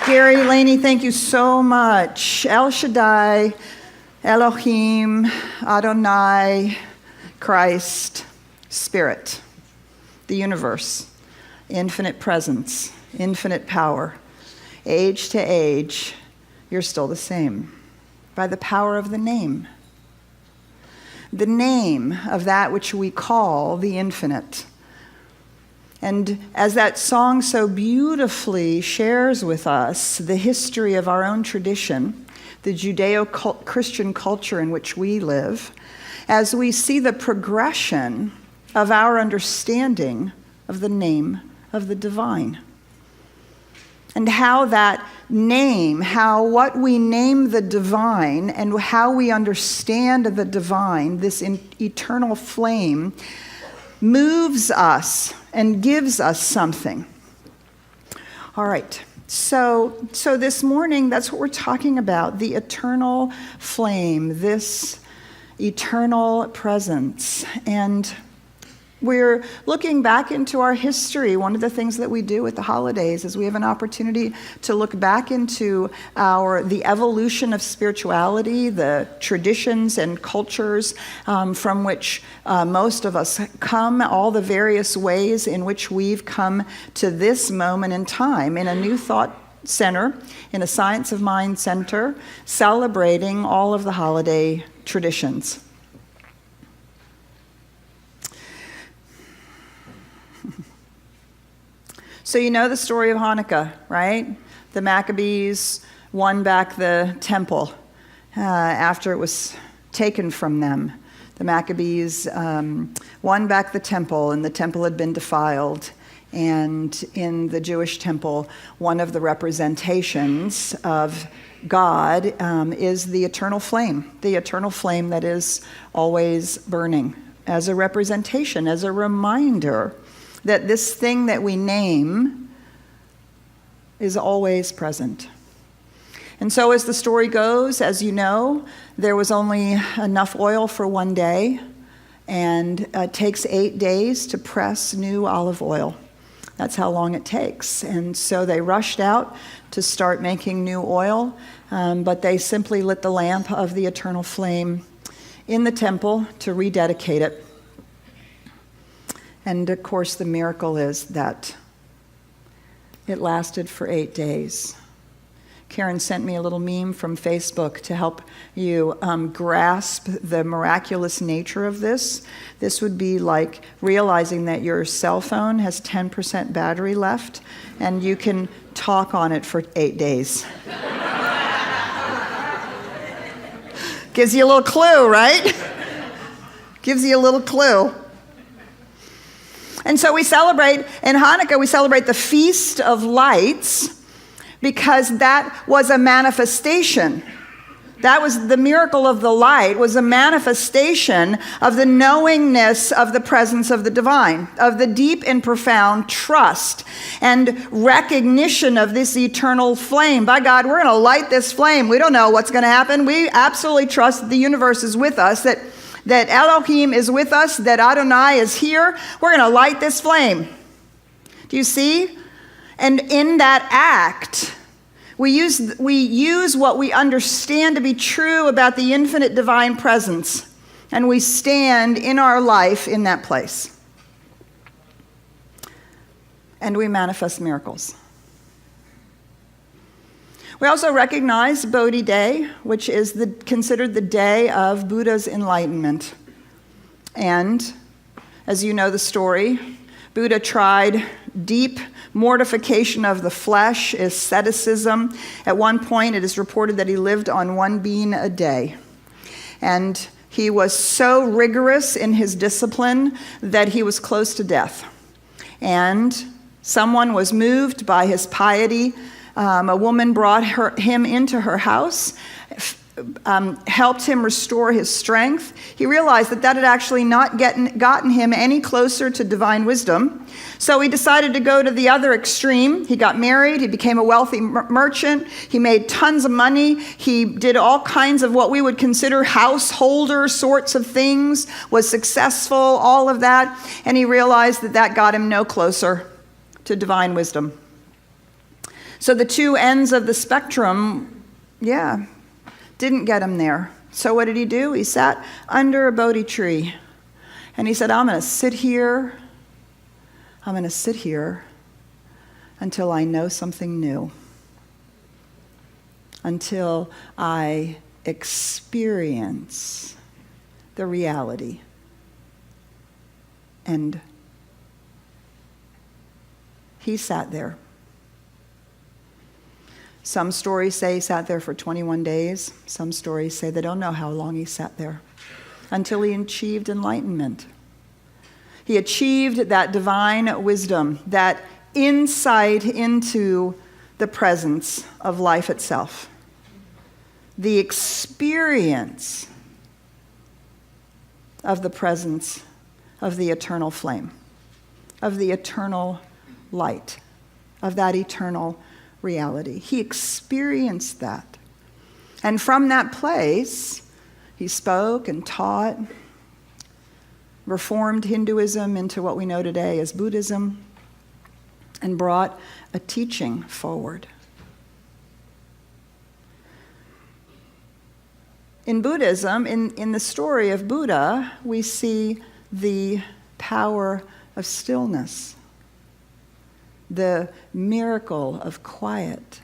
Gary, Laney, thank you so much. El Shaddai, Elohim, Adonai, Christ, Spirit, the universe, infinite presence, infinite power. Age to age, you're still the same. By the power of the name. The name of that which we call the infinite. And as that song so beautifully shares with us the history of our own tradition, the Judeo-Christian culture in which we live, as we see the progression of our understanding of the name of the divine. And how that name, how what we name the divine and how we understand the divine, this eternal flame, moves us and gives us something. All right, so this morning, that's what we're talking about, the eternal flame, this eternal presence. And we're looking back into our history. One of the things that we do at the holidays is we have an opportunity to look back into the evolution of spirituality, the traditions and cultures from which most of us come, all the various ways in which we've come to this moment in time in a new thought center, in a science of mind center, celebrating all of the holiday traditions. So you know the story of Hanukkah, right? The Maccabees won back the temple after it was taken from them. The Maccabees won back the temple, and the temple had been defiled. And in the Jewish temple, one of the representations of God is the eternal flame that is always burning, as a representation, as a reminder that this thing that we name is always present. And so as the story goes, as you know, there was only enough oil for one day, and it takes 8 days to press new olive oil. That's how long it takes. And so they rushed out to start making new oil, but they simply lit the lamp of the eternal flame in the temple to rededicate it. And of course, the miracle is that it lasted for 8 days. Karen sent me a little meme from Facebook to help you grasp the miraculous nature of this. This would be like realizing that your cell phone has 10% battery left and you can talk on it for 8 days. Gives you a little clue, right? Gives you a little clue. And so we celebrate, in Hanukkah, we celebrate the Feast of Lights because that was a manifestation. That was the miracle of the light, was a manifestation of the knowingness of the presence of the divine, of the deep and profound trust and recognition of this eternal flame. By God, we're going to light this flame. We don't know what's going to happen. We absolutely trust that the universe is with us, that Elohim is with us, that Adonai is here. We're going to light this flame. Do you see? And in that act, we use what we understand to be true about the infinite divine presence, and we stand in our life in that place. And we manifest miracles. We also recognize Bodhi Day, which is considered the day of Buddha's enlightenment. And as you know the story, Buddha tried deep mortification of the flesh, asceticism. At one point, it is reported that he lived on 1 bean a day. And he was so rigorous in his discipline that he was close to death. And someone was moved by his piety. A woman brought him into her house, helped him restore his strength. He realized that had actually not gotten him any closer to divine wisdom. So he decided to go to the other extreme. He got married. He became a wealthy merchant. He made tons of money. He did all kinds of what we would consider householder sorts of things, was successful, all of that. And he realized that got him no closer to divine wisdom. So the two ends of the spectrum, didn't get him there. So what did he do? He sat under a Bodhi tree. And he said, I'm going to sit here until I know something new. Until I experience the reality. And he sat there. Some stories say he sat there for 21 days. Some stories say they don't know how long he sat there until he achieved enlightenment. He achieved that divine wisdom, that insight into the presence of life itself, the experience of the presence of the eternal flame, of the eternal light, of that eternal reality. He experienced that. And from that place, he spoke and taught, reformed Hinduism into what we know today as Buddhism, and brought a teaching forward. In Buddhism, in the story of Buddha, we see the power of stillness, the miracle of quiet,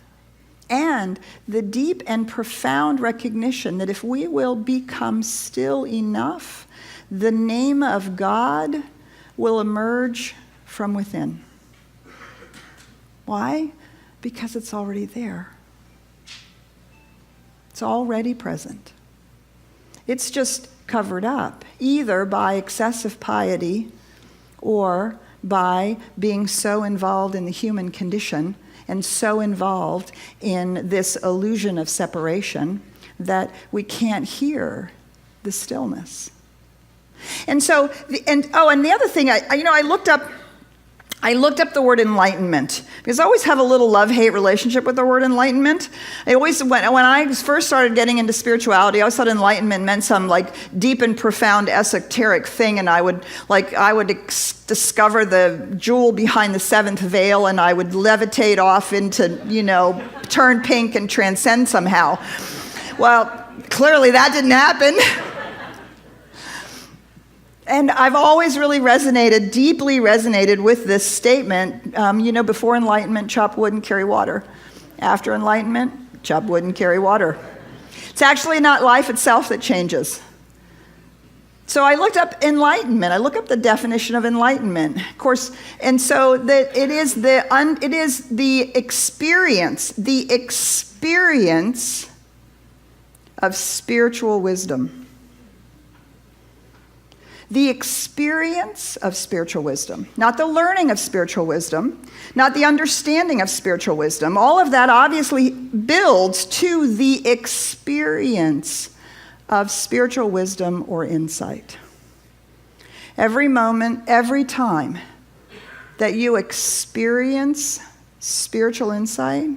and the deep and profound recognition that if we will become still enough, the name of God will emerge from within. Why? Because it's already there. It's already present. It's just covered up, either by excessive piety or by being so involved in the human condition and so involved in this illusion of separation that we can't hear the stillness. And so, and the other thing, I looked up the word enlightenment because I always have a little love-hate relationship with the word enlightenment. When I first started getting into spirituality, I always thought enlightenment meant some deep and profound esoteric thing, and I would discover the jewel behind the seventh veil, and I would levitate off into, turn pink and transcend somehow. Well, clearly that didn't happen. And I've always really deeply resonated with this statement. Before enlightenment, chop wood and carry water. After enlightenment, chop wood and carry water. It's actually not life itself that changes. So I looked up enlightenment. I looked up the definition of enlightenment, of course, and so that it is the experience of spiritual wisdom. The experience of spiritual wisdom, not the learning of spiritual wisdom, not the understanding of spiritual wisdom. All of that obviously builds to the experience of spiritual wisdom or insight. Every moment, every time that you experience spiritual insight,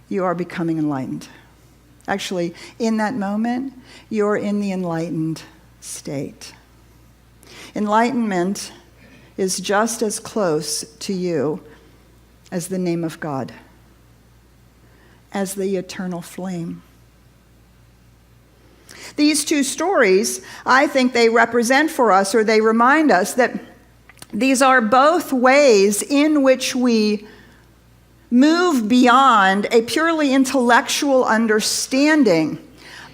you are becoming enlightened. Actually, in that moment, you're in the enlightened state. Enlightenment is just as close to you as the name of God, as the eternal flame. These two stories, I think they represent for us, or they remind us that these are both ways in which we move beyond a purely intellectual understanding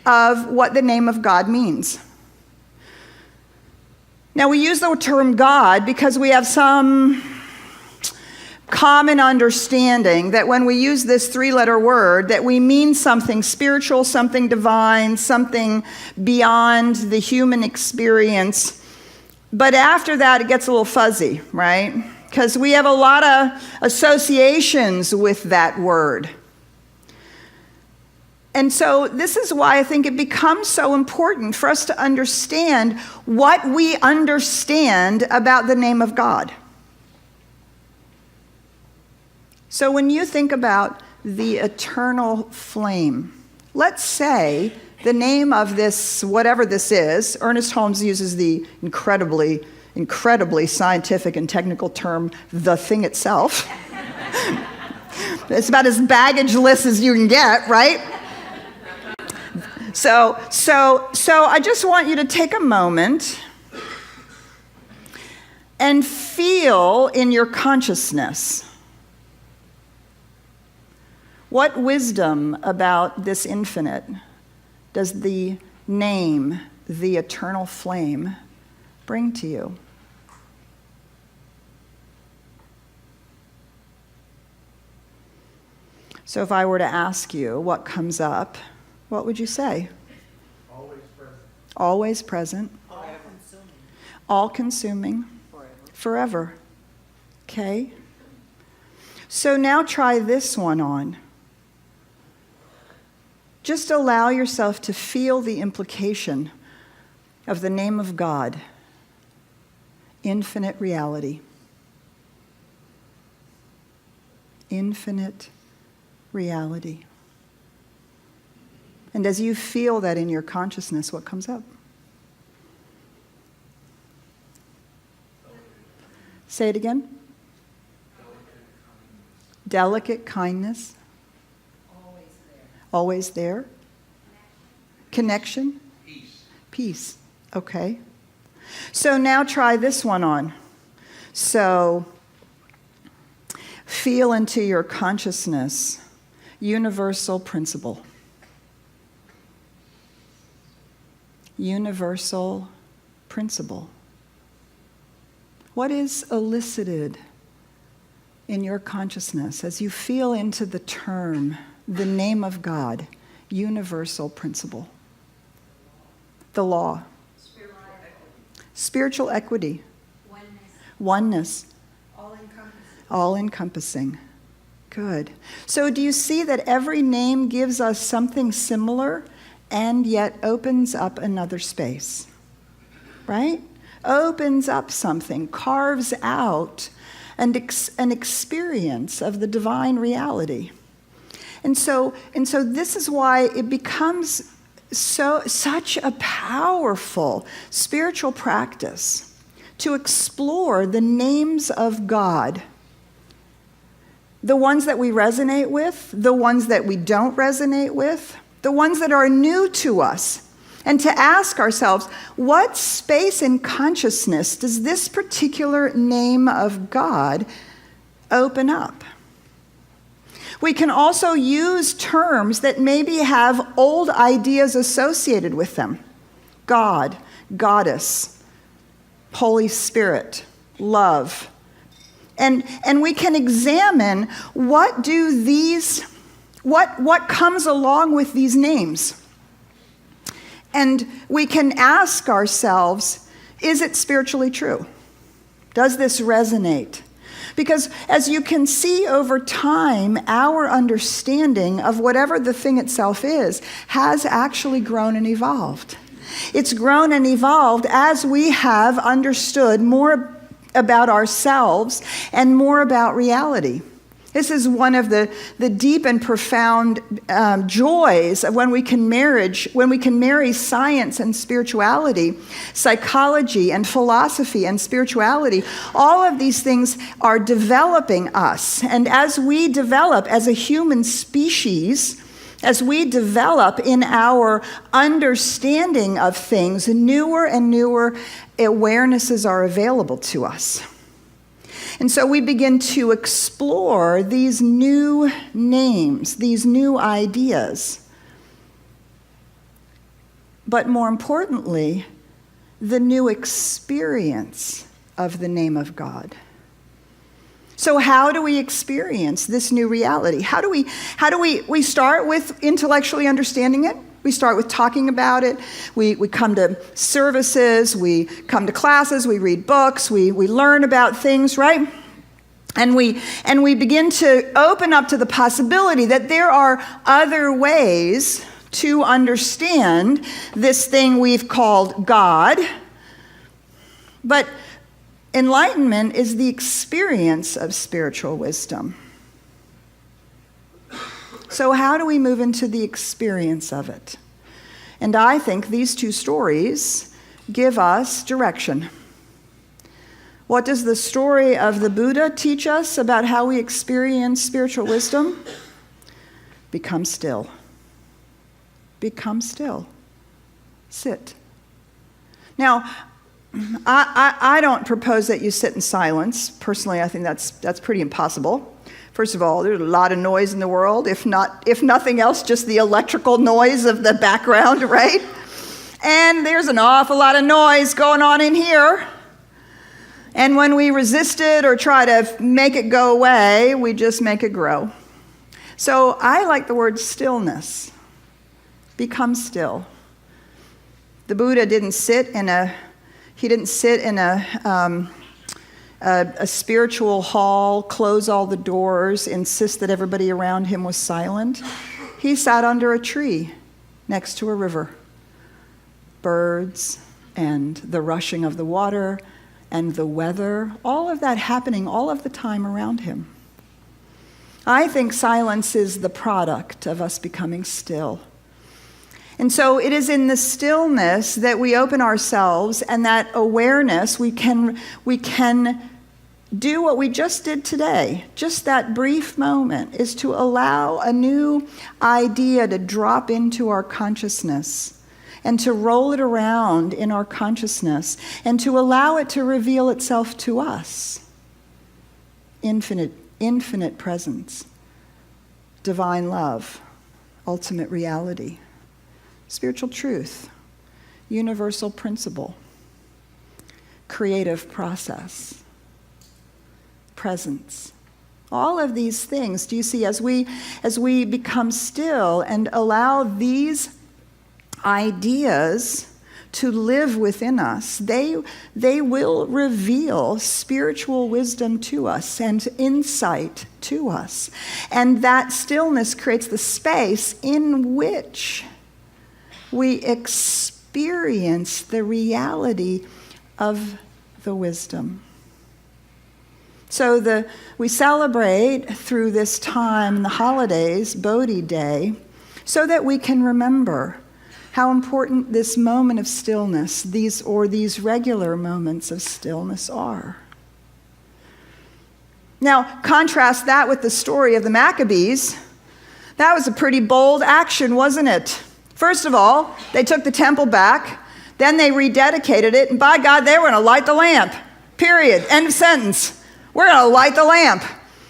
of what the name of God means. Now, we use the term God because we have some common understanding that when we use this three-letter word, that we mean something spiritual, something divine, something beyond the human experience. But after that, it gets a little fuzzy, right? Because we have a lot of associations with that word. And so this is why I think it becomes so important for us to understand what we understand about the name of God. So when you think about the eternal flame, let's say the name of this, whatever this is, Ernest Holmes uses the incredibly scientific and technical term, the thing itself. It's about as baggageless as you can get, right? So I just want you to take a moment and feel in your consciousness what wisdom about this infinite does the name, the eternal flame, bring to you? So if I were to ask you what comes up, what would you say? Always present. Always present. All-consuming. All-consuming. Forever. Forever. Okay? So now try this one on. Just allow yourself to feel the implication of the name of God, infinite reality. Infinite reality. And as you feel that in your consciousness, what comes up? Say it again. Delicate kindness. Always there. Always there. Connection. Peace. Peace. Okay. So now try this one on. So feel into your consciousness universal principle. Universal principle. What is elicited in your consciousness as you feel into the term, the name of God, universal principle? The law. Spiritual equity. Oneness. All-encompassing. Good. So do you see that every name gives us something similar and yet opens up another space? Right? Opens up something, carves out an experience of the divine reality. And so this is why it becomes such a powerful spiritual practice to explore the names of God. The ones that we resonate with, the ones that we don't resonate with, the ones that are new to us. And to ask ourselves, what space in consciousness does this particular name of God open up? We can also use terms that maybe have old ideas associated with them. God, Goddess, Holy Spirit, love. And we can examine what comes along with these names. And we can ask ourselves, is it spiritually true? Does this resonate? Because as you can see over time, our understanding of whatever the thing itself is has actually grown and evolved. It's grown and evolved as we have understood more about ourselves and more about reality. This is one of the deep and profound joys of when we can marry science and spirituality, psychology and philosophy and spirituality. All of these things are developing us. And as we develop as a human species, as we develop in our understanding of things, newer and newer awarenesses are available to us. And so we begin to explore these new names, these new ideas. But more importantly, the new experience of the name of God. So how do we experience this new reality? How do we start with intellectually understanding it? We start with talking about it. We come to services, we come to classes, we read books, we learn about things, right? And we begin to open up to the possibility that there are other ways to understand this thing we've called God. But enlightenment is the experience of spiritual wisdom. So how do we move into the experience of it? And I think these two stories give us direction. What does the story of the Buddha teach us about how we experience spiritual wisdom? Become still. Become still. Sit. Now, I don't propose that you sit in silence. Personally, I think that's pretty impossible. First of all, there's a lot of noise in the world. If nothing else, just the electrical noise of the background, right? And there's an awful lot of noise going on in here. And when we resist it or try to make it go away, we just make it grow. So I like the word stillness. Become still. The Buddha didn't sit in a spiritual hall, close all the doors, insist that everybody around him was silent. He sat under a tree next to a river. Birds and the rushing of the water and the weather, all of that happening all of the time around him. I think silence is the product of us becoming still. And so it is in the stillness that we open ourselves, and that awareness, we can do what we just did today. Just that brief moment is to allow a new idea to drop into our consciousness, and to roll it around in our consciousness, and to allow it to reveal itself to us. Infinite presence, divine love, ultimate reality, spiritual truth, universal principle, creative process, presence. All of these things, do you see, as we become still and allow these ideas to live within us, they will reveal spiritual wisdom to us and insight to us. And that stillness creates the space in which we experience the reality of the wisdom. So we celebrate through this time in the holidays, Bodhi Day, so that we can remember how important this moment of stillness, these regular moments of stillness are. Now, contrast that with the story of the Maccabees. That was a pretty bold action, wasn't it? First of all, they took the temple back, then they rededicated it, and by God, they were going to light the lamp. Period. End of sentence. We're going to light the lamp.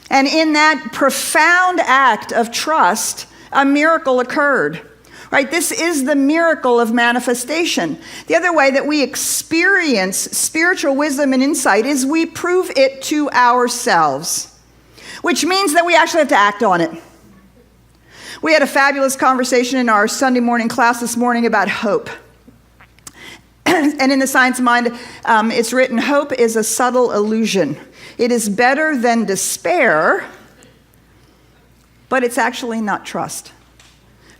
And in that profound act of trust, a miracle occurred. Right? This is the miracle of manifestation. The other way that we experience spiritual wisdom and insight is we prove it to ourselves, which means that we actually have to act on it. We had a fabulous conversation in our Sunday morning class this morning about hope. And in the Science of Mind, it's written, hope is a subtle illusion. It is better than despair, but it's actually not trust.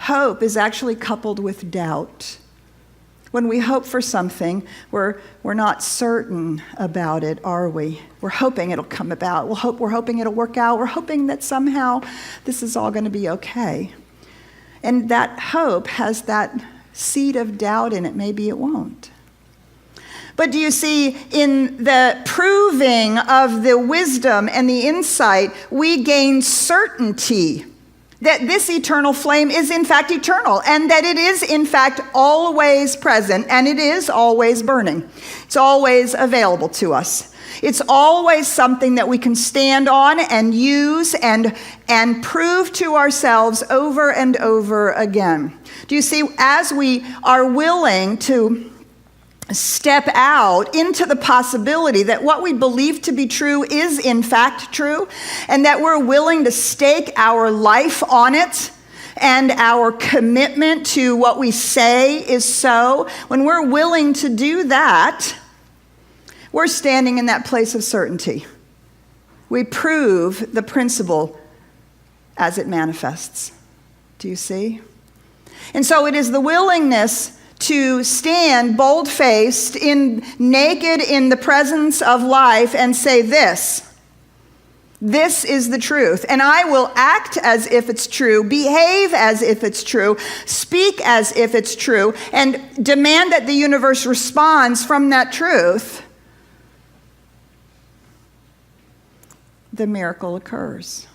Hope is actually coupled with doubt. When we hope for something, we're not certain about it, are we? We're hoping it'll come about. We're hoping it'll work out. We're hoping that somehow this is all going to be okay. And that hope has that seed of doubt in it. Maybe it won't. But do you see, in the proving of the wisdom and the insight, we gain certainty that this eternal flame is in fact eternal, and that it is in fact always present, and it is always burning. It's always available to us. It's always something that we can stand on and use and prove to ourselves over and over again. Do you see, as we are willing to step out into the possibility that what we believe to be true is in fact true, and that we're willing to stake our life on it and our commitment to what we say is so, when we're willing to do that, we're standing in that place of certainty. We prove the principle as it manifests. Do you see? And so it is the willingness to stand bold-faced, naked in the presence of life and say this is the truth. And I will act as if it's true, behave as if it's true, speak as if it's true, and demand that the universe responds from that truth. the miracle occurs.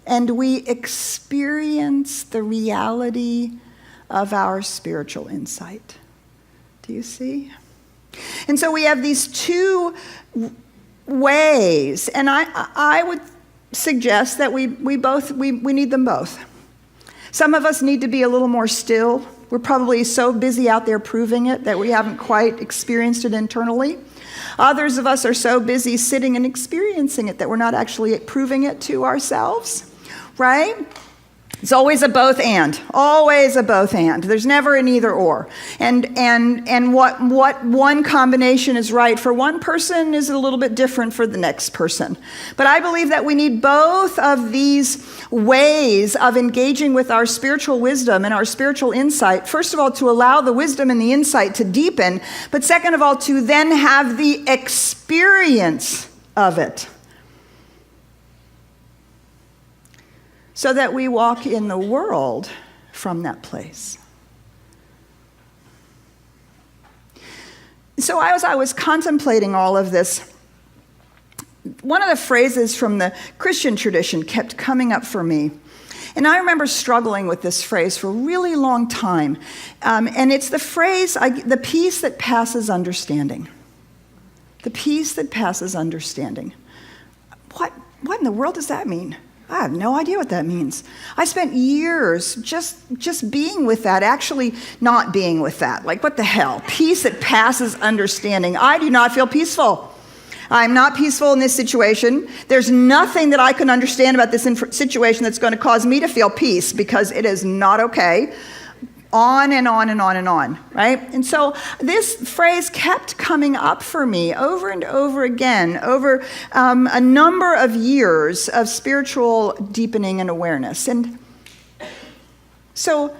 And we experience the reality of our spiritual insight. Do you see? And so we have these two ways, and I would suggest that we need them both. Some of us need to be a little more still. We're probably so busy out there proving it that we haven't quite experienced it internally. Others of us are so busy sitting and experiencing it that we're not actually proving it to ourselves, right? It's always a both and. Always a both and. There's never an either or. And what one combination is right for one person is a little bit different for the next person. But I believe that we need both of these ways of engaging with our spiritual wisdom and our spiritual insight. First of all, to allow the wisdom and the insight to deepen, but second of all, to then have the experience of it. So that we walk in the world from that place. So as I was contemplating all of this, one of the phrases from the Christian tradition kept coming up for me. And I remember struggling with this phrase for a really long time. And it's the phrase, the peace that passes understanding. The peace that passes understanding. What in the world does that mean? I have no idea what that means. I spent years just being with that, actually not being with that. Like, what the hell? Peace that passes understanding. I do not feel peaceful. I'm not peaceful in this situation. There's nothing that I can understand about this situation that's going to cause me to feel peace, because it is not okay. On and on and on and on, right? And so this phrase kept coming up for me over and over again over a number of years of spiritual deepening and awareness. And so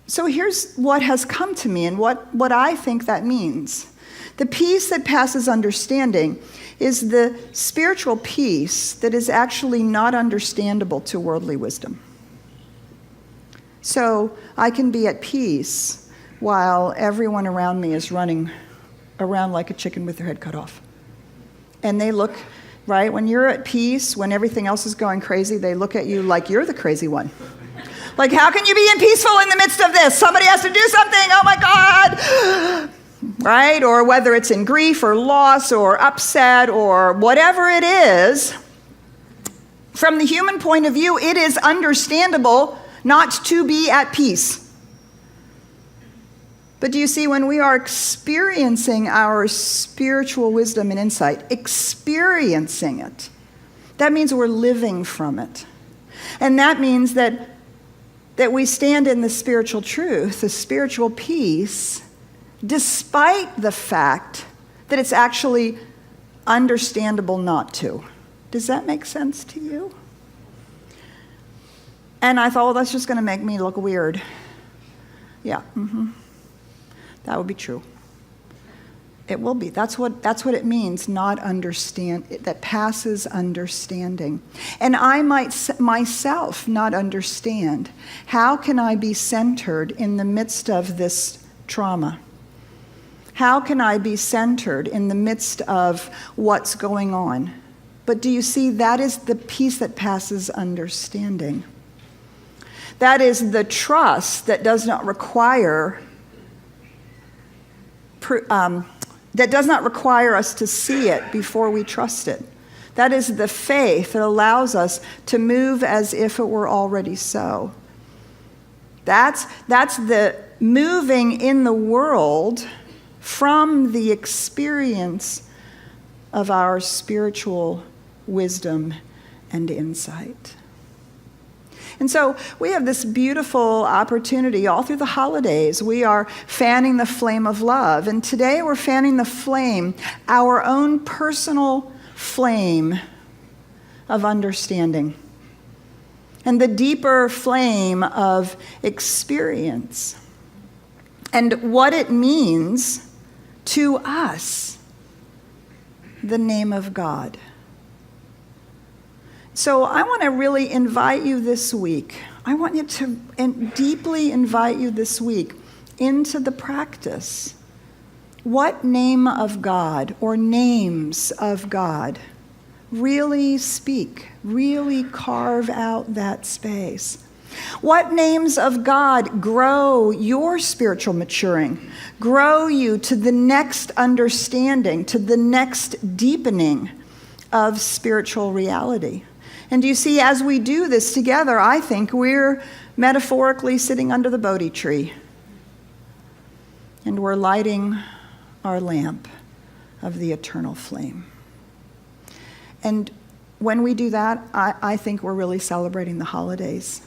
here's what has come to me and what I think that means. The peace that passes understanding is the spiritual peace that is actually not understandable to worldly wisdom. So I can be at peace while everyone around me is running around like a chicken with their head cut off. And they look, right, when you're at peace, when everything else is going crazy, they look at you like you're the crazy one. Like, how can you be peaceful in the midst of this? Somebody has to do something, oh my God! Right? Or whether it's in grief or loss or upset or whatever it is, from the human point of view, it is understandable not to be at peace. But do you see, when we are experiencing our spiritual wisdom and insight, experiencing it, that means we're living from it. And that means that we stand in the spiritual truth, the spiritual peace, despite the fact that it's actually understandable not to. Does that make sense to you? And I thought, well, that's just going to make me look weird. Yeah, that would be true. It will be. That's what it means, not understand, that passes understanding. And I might myself not understand. How can I be centered in the midst of this trauma? How can I be centered in the midst of what's going on? But do you see, that is the peace that passes understanding. That is the trust that does not require us to see it before we trust it. That is the faith that allows us to move as if it were already so. That's the moving in the world from the experience of our spiritual wisdom and insight. And so we have this beautiful opportunity all through the holidays. We are fanning the flame of love. And today we're fanning the flame, our own personal flame of understanding. And the deeper flame of experience. And what it means to us, the name of God. So I want to really invite you this week. I want you to deeply invite you this week into the practice. What name of God or names of God really speak, really carve out that space. What names of God grow your spiritual maturing, grow you to the next understanding, to the next deepening of spiritual reality? And do you see, as we do this together, I think we're metaphorically sitting under the Bodhi tree, and we're lighting our lamp of the eternal flame. And when we do that, I think we're really celebrating the holidays.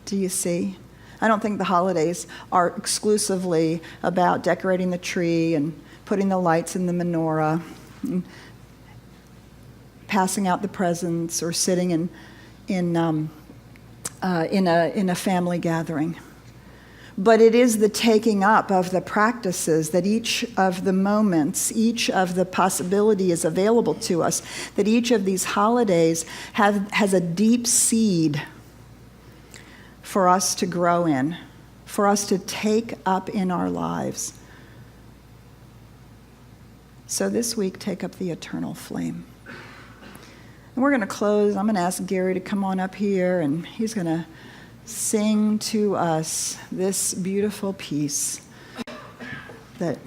Do you see? I don't think the holidays are exclusively about decorating the tree and putting the lights in the menorah, and passing out the presents, or sitting in a family gathering. But it is the taking up of the practices, that each of the moments, each of the possibilities available to us, that each of these holidays has a deep seed for us to grow in, for us to take up in our lives. So this week, take up the eternal flame. And we're going to close. I'm going to ask Gary to come on up here, and he's going to sing to us this beautiful piece that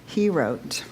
he wrote.